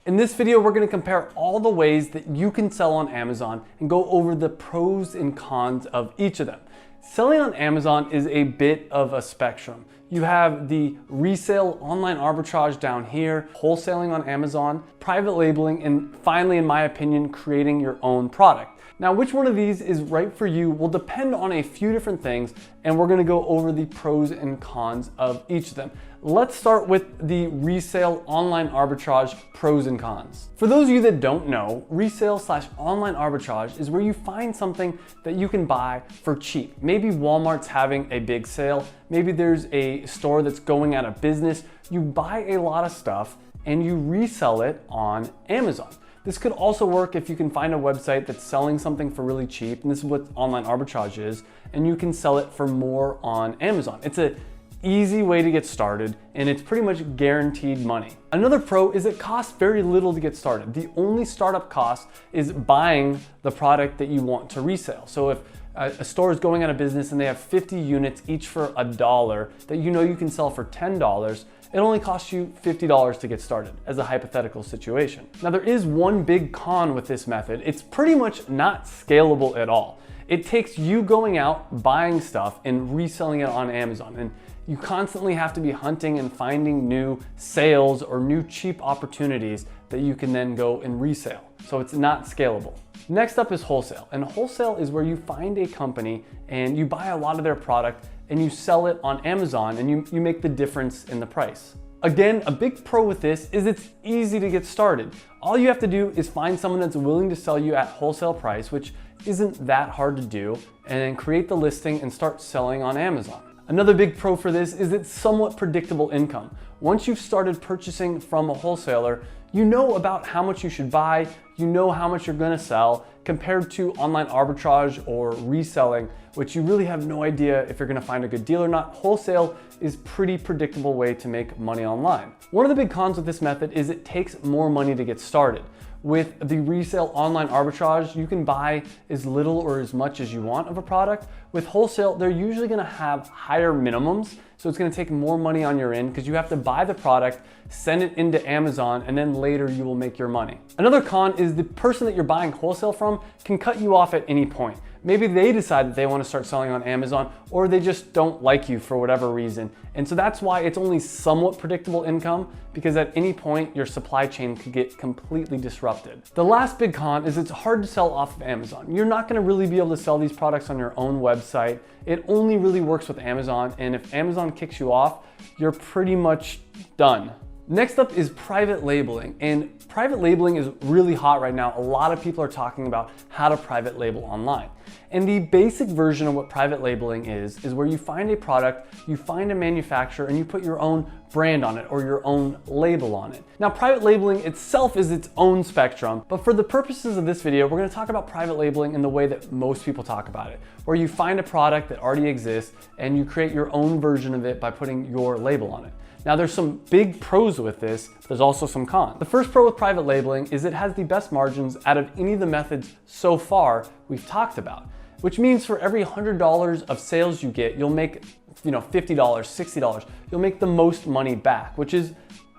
In this video, we're going to compare all the ways that you can sell on Amazon and go over the pros and cons of each of them. Selling on Amazon is a bit of a spectrum. You have the resale online arbitrage down here, wholesaling on Amazon, private labeling, and finally, in my opinion, creating your own product. Now, which one of these is right for you will depend on a few different things, and we're gonna go over the pros and cons of each of them. Let's start with the resale online arbitrage pros and cons. For those of you that don't know, resale/online arbitrage is where you find something that you can buy for cheap. Maybe Walmart's having a big sale, maybe there's a store that's going out of business. You buy a lot of stuff and you resell it on Amazon. This could also work if you can find a website that's selling something for really cheap, and this is what online arbitrage is, and you can sell it for more on Amazon. It's an easy way to get started, and it's pretty much guaranteed money. Another pro is it costs very little to get started. The only startup cost is buying the product that you want to resell. So if a store is going out of business and they have 50 units each for $1 that you know you can sell for $10, it only costs you $50 to get started as a hypothetical situation. Now, there is one big con with this method. It's pretty much not scalable at all. It takes you going out, buying stuff, and reselling it on Amazon. And you constantly have to be hunting and finding new sales or new cheap opportunities that you can then go and resell. So it's not scalable. Next up is wholesale. And wholesale is where you find a company and you buy a lot of their product and you sell it on Amazon and you make the difference in the price. Again, a big pro with this is it's easy to get started. All you have to do is find someone that's willing to sell you at wholesale price, which isn't that hard to do, and then create the listing and start selling on Amazon. Another big pro for this is it's somewhat predictable income. Once you've started purchasing from a wholesaler, you know about how much you should buy, you know how much you're gonna sell, compared to online arbitrage or reselling, which you really have no idea if you're gonna find a good deal or not. Wholesale is pretty predictable way to make money online. One of the big cons with this method is it takes more money to get started. With the resale online arbitrage, you can buy as little or as much as you want of a product. With wholesale, they're usually gonna have higher minimums, so it's gonna take more money on your end because you have to buy the product, send it into Amazon, and then later you will make your money. Another con is the person that you're buying wholesale from can cut you off at any point. Maybe they decide that they want to start selling on Amazon, or they just don't like you for whatever reason. And so that's why it's only somewhat predictable income, because at any point your supply chain could get completely disrupted. The last big con is it's hard to sell off of Amazon. You're not going to really be able to sell these products on your own website. It only really works with Amazon, and if Amazon kicks you off, you're pretty much done. Next up is private labeling, and private labeling is really hot right now. A lot of people are talking about how to private label online. And the basic version of what private labeling is where you find a product, you find a manufacturer, and you put your own brand on it or your own label on it. Now, private labeling itself is its own spectrum, but for the purposes of this video, we're gonna talk about private labeling in the way that most people talk about it, where you find a product that already exists and you create your own version of it by putting your label on it. Now, there's some big pros with this, there's also some cons. The first pro with private labeling is it has the best margins out of any of the methods so far we've talked about, which means for every $100 of sales you get, you'll make $50, $60. You'll make the most money back, which is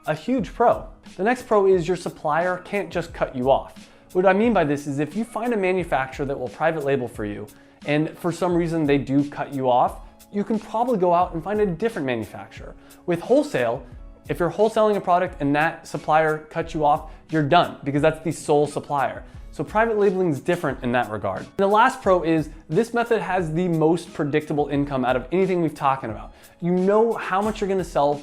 a huge pro. The next pro is your supplier can't just cut you off. What I mean by this is if you find a manufacturer that will private label for you, and for some reason they do cut you off, you can probably go out and find a different manufacturer. With wholesale, if you're wholesaling a product and that supplier cuts you off, you're done because that's the sole supplier. So private labeling is different in that regard. And the last pro is this method has the most predictable income out of anything we've talking about. You know how much you're gonna sell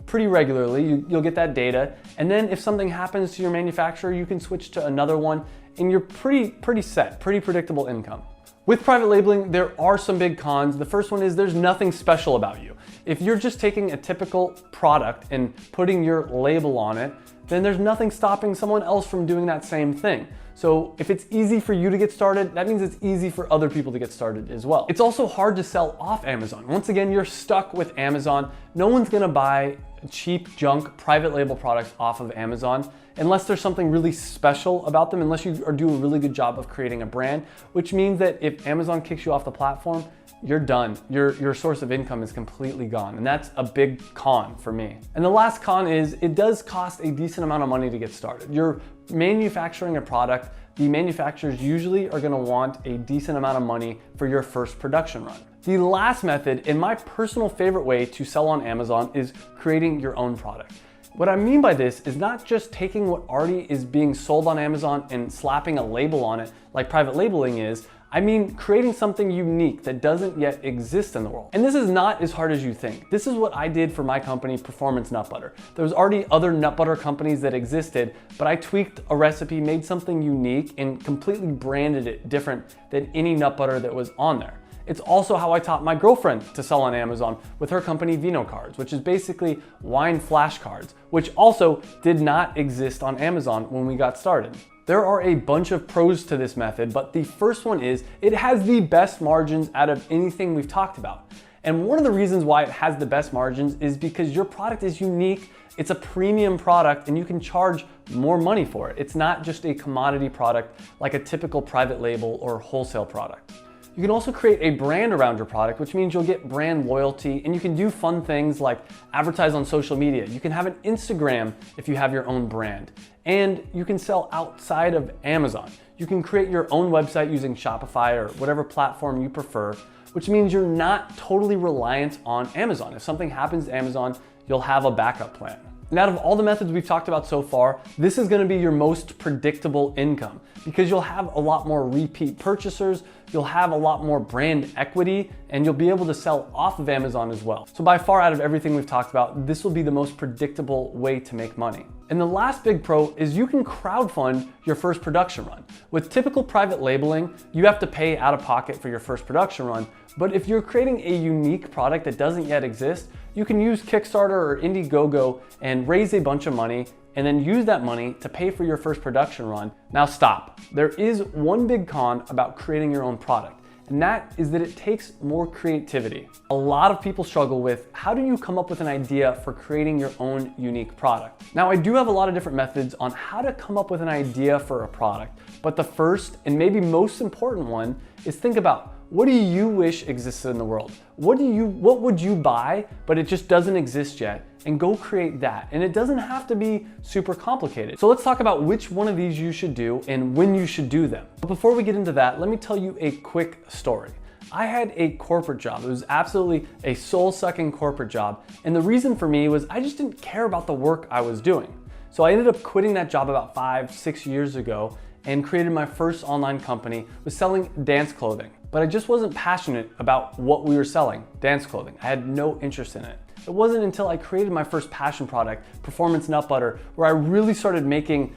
pretty regularly, you'll get that data, and then if something happens to your manufacturer, you can switch to another one, and you're pretty set, pretty predictable income. With private labeling, there are some big cons. The first one is there's nothing special about you. If you're just taking a typical product and putting your label on it, then there's nothing stopping someone else from doing that same thing. So if it's easy for you to get started, that means it's easy for other people to get started as well. It's also hard to sell off Amazon. Once again, you're stuck with Amazon. No one's gonna buy cheap junk private label products off of Amazon unless there's something really special about them, unless you are doing a really good job of creating a brand, which means that if Amazon kicks you off the platform, you're done. Your source of income is completely gone. And that's a big con for me. And the last con is it does cost a decent amount of money to get started. You're manufacturing a product. The manufacturers usually are gonna want a decent amount of money for your first production run. The last method, and my personal favorite way to sell on Amazon, is creating your own product. What I mean by this is not just taking what already is being sold on Amazon and slapping a label on it like private labeling is. I mean creating something unique that doesn't yet exist in the world. And this is not as hard as you think. This is what I did for my company, Performance Nut Butter. There was already other nut butter companies that existed, but I tweaked a recipe, made something unique, and completely branded it different than any nut butter that was on there. It's also how I taught my girlfriend to sell on Amazon with her company Vino Cards, which is basically wine flashcards, which also did not exist on Amazon when we got started. There are a bunch of pros to this method, but the first one is it has the best margins out of anything we've talked about. And one of the reasons why it has the best margins is because your product is unique, it's a premium product, and you can charge more money for it. It's not just a commodity product like a typical private label or wholesale product. You can also create a brand around your product, which means you'll get brand loyalty, and you can do fun things like advertise on social media. You can have an Instagram if you have your own brand, and you can sell outside of Amazon. You can create your own website using Shopify or whatever platform you prefer, which means you're not totally reliant on Amazon. If something happens to Amazon, you'll have a backup plan. And out of all the methods we've talked about so far, this is gonna be your most predictable income because you'll have a lot more repeat purchasers, you'll have a lot more brand equity, and you'll be able to sell off of Amazon as well. So by far out of everything we've talked about, this will be the most predictable way to make money. And the last big pro is you can crowdfund your first production run. With typical private labeling, you have to pay out of pocket for your first production run, but if you're creating a unique product that doesn't yet exist, you can use Kickstarter or Indiegogo and raise a bunch of money and then use that money to pay for your first production run. Now stop. There is one big con about creating your own product, and that is that it takes more creativity. A lot of people struggle with how do you come up with an idea for creating your own unique product. Now I do have a lot of different methods on how to come up with an idea for a product, but the first and maybe most important one is think about what do you wish existed in the world? What would you buy, but it just doesn't exist yet? And go create that. And it doesn't have to be super complicated. So let's talk about which one of these you should do and when you should do them. But before we get into that, let me tell you a quick story. I had a corporate job. It was absolutely a soul-sucking corporate job. And the reason for me was I just didn't care about the work I was doing. So I ended up quitting that job about 5-6 years ago and created my first online company, was selling dance clothing. But I just wasn't passionate about what we were selling, dance clothing. I had no interest in it. It wasn't until I created my first passion product, Performance Nut Butter, where I really started making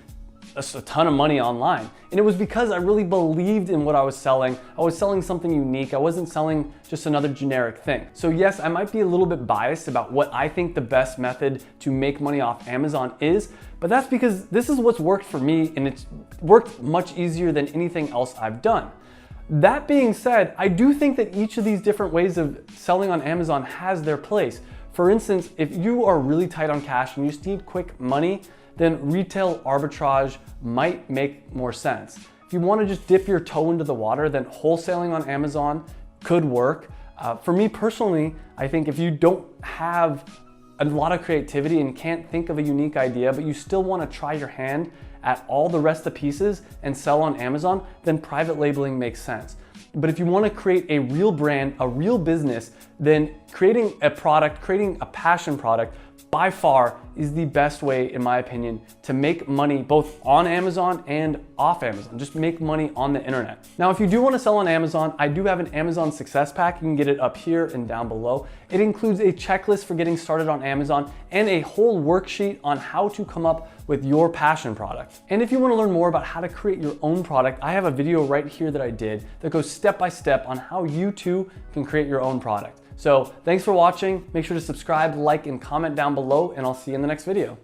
a ton of money online. And it was because I really believed in what I was selling. I was selling something unique. I wasn't selling just another generic thing. So yes, I might be a little bit biased about what I think the best method to make money off Amazon is, but that's because this is what's worked for me, and it's worked much easier than anything else I've done. That being said, I do think that each of these different ways of selling on Amazon has their place. For instance, if you are really tight on cash and you just need quick money, then retail arbitrage might make more sense. If you want to just dip your toe into the water, then wholesaling on Amazon could work. For me personally, I think if you don't have a lot of creativity and can't think of a unique idea, but you still want to try your hand at all the rest of the pieces and sell on Amazon, then private labeling makes sense. But if you want to create a real brand, a real business, then creating a product, creating a passion product, by far is the best way, in my opinion, to make money both on Amazon and off Amazon. Just make money on the internet. Now, if you do want to sell on Amazon, I do have an Amazon success pack. You can get it up here and down below. It includes a checklist for getting started on Amazon and a whole worksheet on how to come up with your passion product. And if you want to learn more about how to create your own product, I have a video right here that I did that goes step by step on how you too can create your own product. So thanks for watching. Make sure to subscribe, like, and comment down below, and I'll see you in the next video.